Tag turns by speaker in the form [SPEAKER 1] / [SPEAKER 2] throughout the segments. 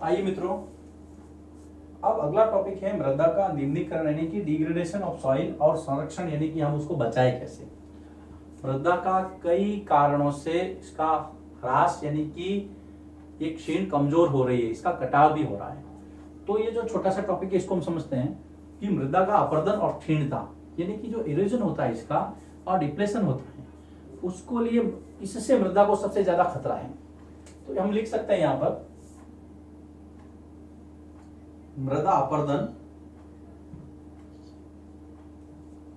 [SPEAKER 1] आइए मित्रों, अब अगला टॉपिक है मृदा का निम्नीकरण यानी कि डिग्रेडेशन ऑफ सॉइल और संरक्षण यानी कि हम उसको बचाए कैसे। मृदा का कई कारणों से इसका ह्रास यानी कि ये क्षीण कमजोर हो रही है, इसका कटाव भी हो रहा है। तो ये जो छोटा सा टॉपिक है इसको हम समझते हैं कि मृदा का अपर्दन और क्षीणता यानी कि जो इरोजन होता है इसका और डिप्लेशन होता है उसको लिए इससे मृदा को सबसे ज्यादा खतरा है। तो हम लिख सकते हैं यहां पर मृदा अपर्दन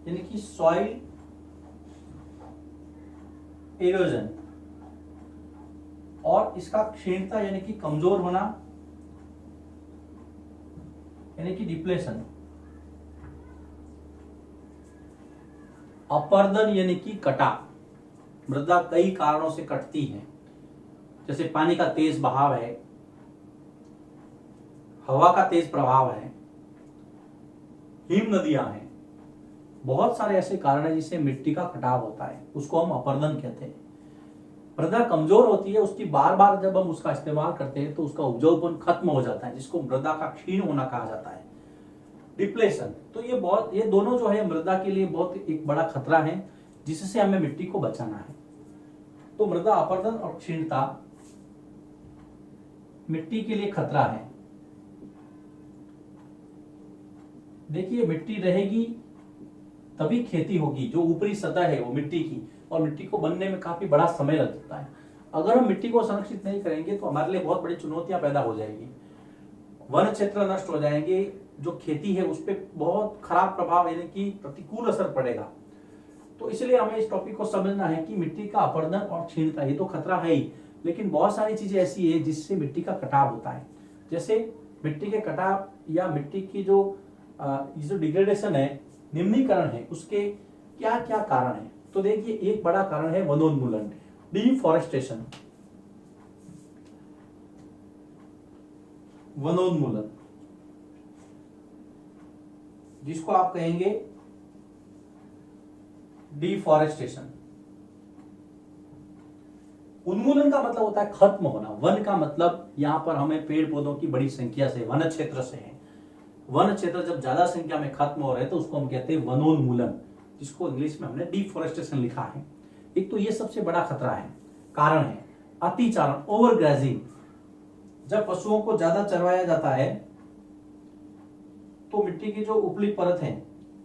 [SPEAKER 1] यानी कि सॉइल इरोजन और इसका क्षीणता यानी कि कमजोर होना यानी कि डिप्लेशन। अपर्दन यानी कि कटाव, मृदा कई कारणों से कटती है, जैसे पानी का तेज बहाव है, हवा का तेज प्रभाव है, हिम नदियां हैं, बहुत सारे ऐसे कारण हैं जिससे मिट्टी का कटाव होता है, उसको हम अपर्दन कहते हैं। मृदा कमजोर होती है, उसकी बार बार जब हम उसका इस्तेमाल करते हैं तो उसका उपजाऊपन खत्म हो जाता है, जिसको मृदा का क्षीण होना कहा जाता है। डिप्लेशन, तो ये दोनों जो है मृदा के लिए बहुत एक बड़ा खतरा है जिससे हमें मिट्टी को बचाना है। तो मृदा अपर्दन और क्षीणता मिट्टी के लिए खतरा है। देखिए, मिट्टी रहेगी तभी खेती होगी, जो ऊपरी सतह है वो मिट्टी की, और मिट्टी को बनने में काफी बड़ा समय लग जाता है। अगर हम मिट्टी को संरक्षित नहीं करेंगे तो हमारे लिए बहुत बड़ी चुनौतियां पैदा हो जाएगी। वन क्षेत्र नष्ट हो जाएंगे, जो खेती है उस पर बहुत खराब प्रभाव यानी कि प्रतिकूल असर पड़ेगा। तो इसलिए हमें इस टॉपिक को समझना है कि मिट्टी का अपर्दन और क्षीणता ये तो खतरा है ही, लेकिन बहुत सारी चीजें ऐसी है जिससे मिट्टी का कटाव होता है। जैसे मिट्टी के कटाव या मिट्टी की जो डिग्रेडेशन है, निम्नीकरण है, उसके क्या क्या कारण है। तो देखिए, एक बड़ा कारण है वनोन्मूलन, डिफॉरेस्टेशन। वनोन्मूलन जिसको आप कहेंगे डिफॉरेस्टेशन। उन्मूलन का मतलब होता है खत्म होना। वन का मतलब यहां पर हमें पेड़ पौधों की बड़ी संख्या से, वन क्षेत्र से है। वन क्षेत्र जब ज्यादा संख्या में खत्म हो रहे हैं तो उसको हम कहते हैं वनोन्मूलन, जिसको इंग्लिश में हमने डिफॉरेस्टेशन लिखा है। एक तो ये सबसे बड़ा खतरा है, कारण है अतिचारण, ओवरग्राजिंग। जब पशुओं को ज्यादा चरवाया जाता है तो मिट्टी की जो उपली परत है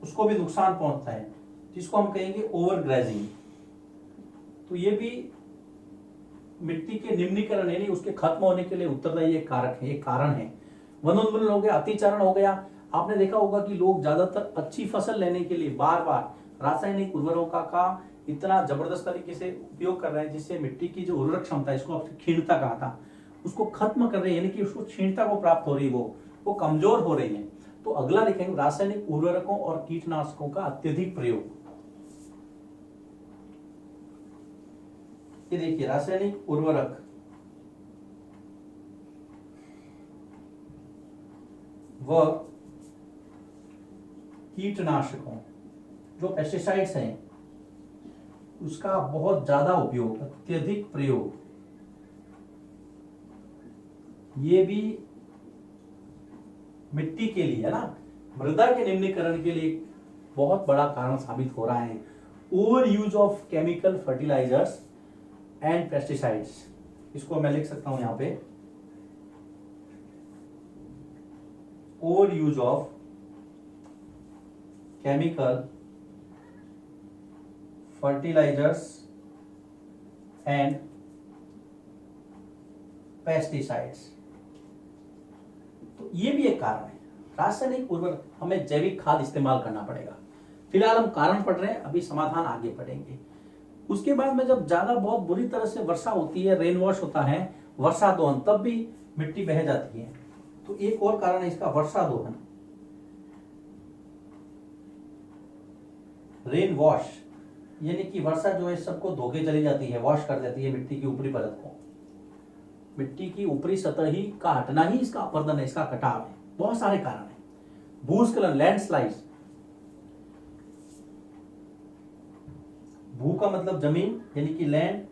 [SPEAKER 1] उसको भी नुकसान पहुंचता है, जिसको हम कहेंगे ओवरग्राजिंग। तो ये भी मिट्टी के निम्नीकरण यानी उसके खत्म होने के लिए उत्तरदायी एक कारक है, एक कारण है। वनोन्मूलन हो गया, अतिचारण हो गया। आपने देखा होगा कि लोग ज्यादातर अच्छी फसल लेने के लिए बार बार रासायनिक उर्वरकों का इतना जबरदस्त तरीके से उपयोग कर रहे हैं, जिससे मिट्टी की जो उर्वरक क्षमता है, इसको आपने क्षीणता कहा था, उसको खत्म कर रहे हैं, यानी कि उसको क्षीणता को प्राप्त हो रही है, वो कमजोर हो रही है। तो अगला लिखेंगे रासायनिक उर्वरकों और कीटनाशकों का अत्यधिक प्रयोग। ये देखिए, रासायनिक उर्वरक व कीटनाशकों, जो पेस्टिसाइड्स हैं, उसका बहुत ज्यादा उपयोग, अत्यधिक प्रयोग, ये भी मिट्टी के लिए, है ना, मृदा के निम्नीकरण के लिए बहुत बड़ा कारण साबित हो रहा है। Over use of chemical fertilizers and pesticides, इसको मैं लिख सकता हूं यहां पे, over use of chemical fertilizers and pesticides. तो ये भी एक कारण है। रासायनिक उर्वरक, हमें जैविक खाद इस्तेमाल करना पड़ेगा। फिलहाल हम कारण पढ़ रहे हैं, अभी समाधान आगे पढ़ेंगे। उसके बाद में जब ज्यादा बहुत बुरी तरह से वर्षा होती है, रेन वॉश होता है, वर्षा दोहन, तब भी मिट्टी बह जाती है। तो एक और कारण है इसका, वर्षा दोहन, रेन वॉश, यानी कि वर्षा जो है सबको धोके चली जाती है, वॉश कर देती है मिट्टी की ऊपरी परत को। मिट्टी की ऊपरी सतह ही का हटना ही इसका अपर्दन है, इसका कटाव है। बहुत सारे कारण हैं। भूस्खलन, लैंडस्लाइड, भू का मतलब जमीन यानी कि लैंड,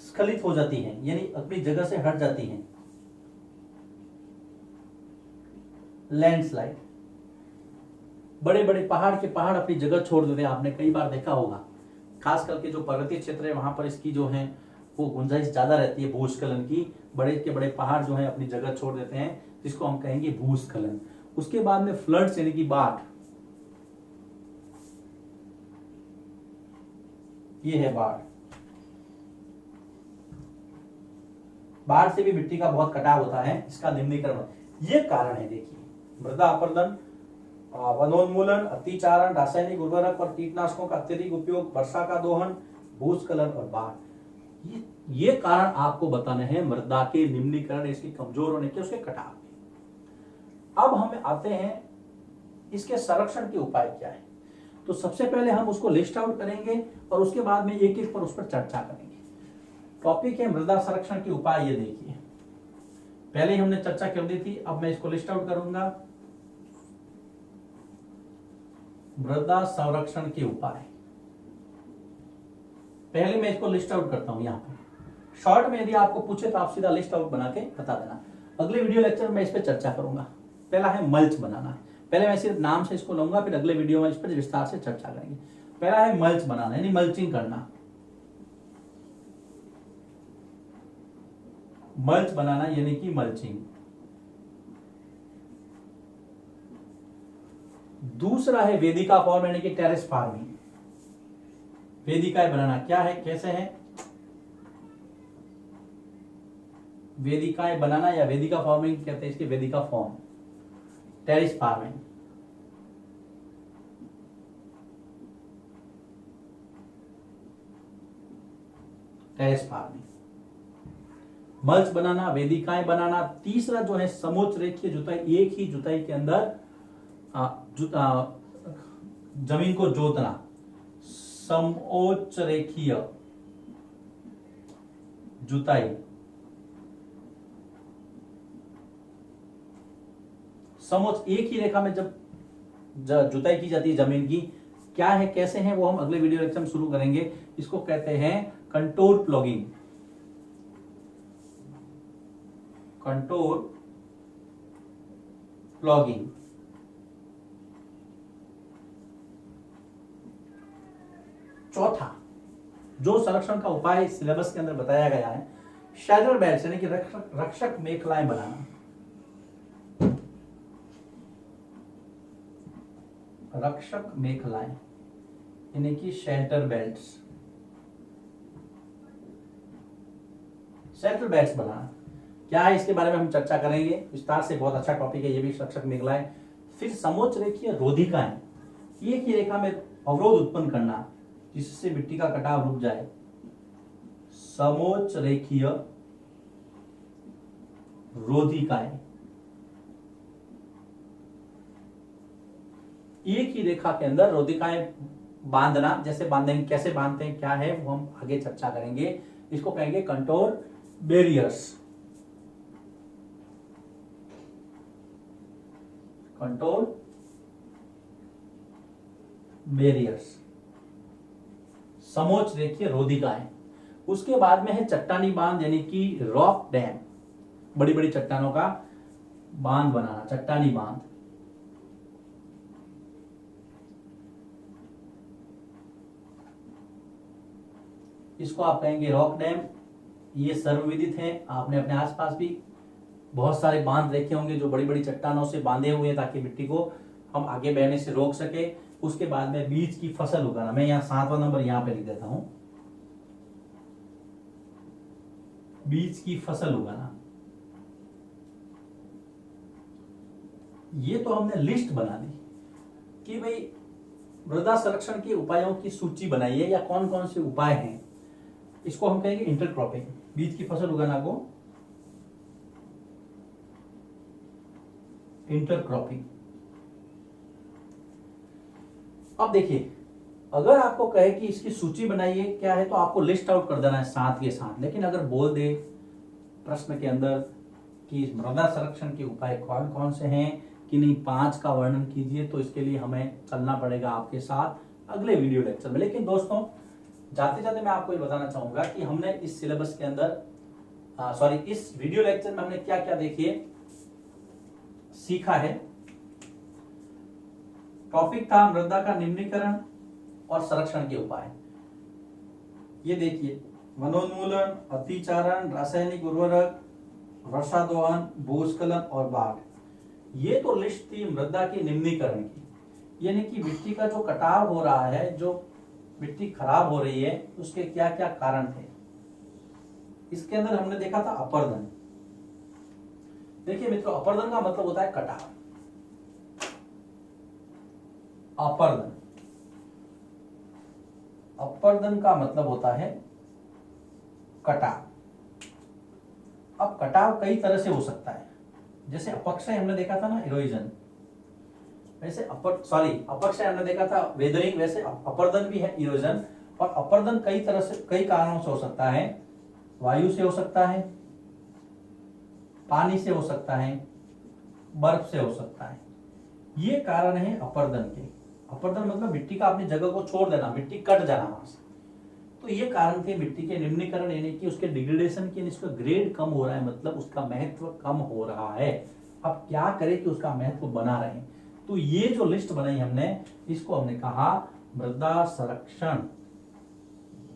[SPEAKER 1] स्खलित हो जाती है यानी अपनी जगह से हट जाती है। लैंडस्लाइड। बड़े बड़े पहाड़ के पहाड़ अपनी जगह छोड़ देते हैं, आपने कई बार देखा होगा, खास करके जो पर्वतीय क्षेत्र है वहां पर इसकी जो है वो गुंजाइश ज्यादा रहती है भूस्खलन की। बड़े के बड़े पहाड़ जो है अपनी जगह छोड़ देते हैं, जिसको हम कहेंगे भूस्खलन। उसके बाद में फ्लड्स यानी कि बाढ़, ये है बाढ़। बाढ़ से भी मिट्टी का बहुत कटाव होता है, इसका निम्नीकरण। ये कारण है, देखिए, मृदा अपरदन, वनोन्मूलन, अतिचारण, रासायनिक उर्वरक और कीटनाशकों का अत्यधिक उपयोग, वर्षा का दोहन, भूस्खलन और बाढ़। ये कारण आपको बताने हैं मृदा के निम्नीकरण, इसके कमजोर होने के, उसके कटाव के। अब हम आते हैं इसके संरक्षण के उपाय क्या है। तो सबसे पहले हम उसको लिस्ट आउट करेंगे और उसके बाद में एक एक पर उस पर चर्चा करेंगे। टॉपिक है मृदा संरक्षण के उपाय। ये देखिए, पहले ही हमने चर्चा कर दी थी, अब मैं इसको लिस्ट आउट करूंगा। मृदा संरक्षण के उपाय, पहले मैं इसको लिस्ट आउट करता हूं यहां पर शॉर्ट में। यदि आपको पूछे तो आप सीधा लिस्ट आउट बना के बता देना। अगले वीडियो लेक्चर में इस पर चर्चा करूंगा। पहला है मल्च बनाना। पहले मैं सिर्फ नाम से इसको लूंगा, फिर अगले वीडियो में इस पर विस्तार से चर्चा करेंगे। पहला है मल्च बनाना, यानी मल्चिंग करना। मल्च बनाना यानी कि मल्चिंग। दूसरा है वेदिका फॉर्म यानी कि टेरेस फार्मिंग। वेदिकाएं बनाना क्या है, कैसे है? वेदिकाएं बनाना या वेदिका फार्मिंग कहते हैं इसके, वेदिका form, terrace farming. Terrace farming, mulch बनाना, वेदिकाएं बनाना। तीसरा जो है समोच्च रेखीय जुताई, एक ही जुताई के अंदर जमीन को जोतना, समोच्च रेखीय जुताई। समोच्च एक ही रेखा में जब जुताई की जाती है जमीन की, क्या है कैसे है वो हम अगले वीडियो लेक्चर में शुरू करेंगे। इसको कहते हैं कंटोर प्लॉगिंग। Contour plogging. चौथा जो संरक्षण का उपाय सिलेबस के अंदर बताया गया है, शेल्टर बेल्ट यानी कि रक्षक मेखलाएं बनाना। रक्षक मेखलाएं यानी कि शेल्टर बेल्ट्स, शेल्टर बेल्ट्स बनाना क्या है इसके बारे में हम चर्चा करेंगे विस्तार से। बहुत अच्छा टॉपिक है ये भी, रक्षक मेखलाएं। फिर समोच्च रेखीय रोधिकाएं, एक ही रेखा में अवरोध उत्पन्न करना जिससे मिट्टी का कटाव रुक जाए। समोच्च रेखीय रोधिकाएं, एक ही रेखा के अंदर रोधिकाएं बांधना। जैसे बांधेंगे, कैसे बांधते हैं, क्या है वो हम आगे चर्चा करेंगे। इसको कहेंगे कंटोर बैरियर्स। कंटोर बैरियर्स, समोच्च रेखीय रोधिकाएं। उसके बाद में है चट्टानी बांध यानी कि रॉक डैम, बड़ी बड़ी चट्टानों का बांध बनाना, चट्टानी बांध। इसको आप कहेंगे रॉक डैम। ये सर्वविदित है, आपने अपने आसपास भी बहुत सारे बांध देखे होंगे जो बड़ी बड़ी चट्टानों से बांधे हुए हैं ताकि मिट्टी को हम आगे बहने से रोक सके। उसके बाद में बीज की फसल उगाना, मैं यहाँ 7वां नंबर यहाँ पे लिख देता हूं, बीज की फसल उगाना। ये तो हमने लिस्ट बना दी कि भाई मृदा संरक्षण के उपायों की सूची बनाइए या कौन कौन से उपाय हैं। इसको हम कहेंगे इंटरक्रॉपिंग, बीज की फसल उगाना को इंटरक्रॉपिंग। अब देखिए, अगर आपको कहे कि इसकी सूची बनाइए क्या है तो आपको लिस्ट आउट कर देना है साथ के साथ। लेकिन अगर बोल दे प्रश्न के अंदर कि मृदा संरक्षण के उपाय कौन कौन से हैं कि नहीं, 5 का वर्णन कीजिए, तो इसके लिए हमें चलना पड़ेगा आपके साथ अगले वीडियो लेक्चर में। लेकिन दोस्तों जाते जाते मैं आपको ये बताना चाहूंगा कि हमने इस सिलेबस के अंदर इस वीडियो लेक्चर में हमने क्या क्या देखिए सीखा है। टॉपिक था मृदा का निम्नीकरण और संरक्षण के उपाय। ये देखिए, वनोन्मूलन, अतिचारण, रासायनिक उर्वरक, वर्षा दोहन, भूस्खलन और बाढ़। ये तो लिस्ट थी मृदा के निम्नीकरण की, यानी कि मिट्टी का जो कटाव हो रहा है, जो मिट्टी खराब हो रही है, उसके क्या क्या कारण थे। इसके अंदर हमने देखा था अपर्दन। देखिए मित्रों, अपर्दन का मतलब होता है कटाव। अपर्दन, अपर्दन का मतलब होता है कटाव। अब कटाव कई तरह से हो सकता है, जैसे अपक्षय हमने देखा था ना, इरोजन, वैसे अपक्षय हमने देखा था वेदरिंग, वैसे अपर्दन भी है इरोजन। और अपर्दन कई तरह से, कई कारणों से हो सकता है। वायु से हो सकता है, पानी से हो सकता है, बर्फ से हो सकता है। ये कारण है अपर्दन के। अपर्दन मतलब मिट्टी का अपनी जगह को छोड़ देना, मिट्टी कट जाना वहां से। तो ये कारण थे मिट्टी के निम्नीकरण, यानी कि उसके डिग्रेडेशन के, इसका ग्रेड कम हो रहा है, मतलब उसका महत्व कम हो रहा है। अब क्या करें कि उसका महत्व बना रहे। तो ये जो लिस्ट बनाई हमने, इसको हमने कहा मृदा संरक्षण।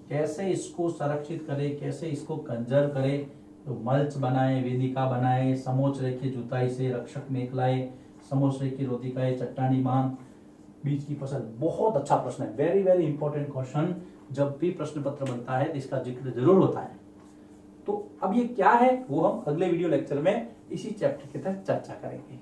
[SPEAKER 1] कैसे इसको संरक्षित करें, कैसे इसको कंजर्व करें। तो मल्च बनाए, वेदिका बनाए, समोच्च रेखीय जुताई से रक्षक मेखलाए, समोच्च रेखीय रोधिकाएं, चट्टानी बांध, बीज की फसल। बहुत अच्छा प्रश्न है, वेरी वेरी इंपॉर्टेंट क्वेश्चन। जब भी प्रश्न पत्र बनता है तो इसका जिक्र जरूर होता है। तो अब ये क्या है, वो हम अगले वीडियो लेक्चर में इसी चैप्टर के तहत चर्चा करेंगे।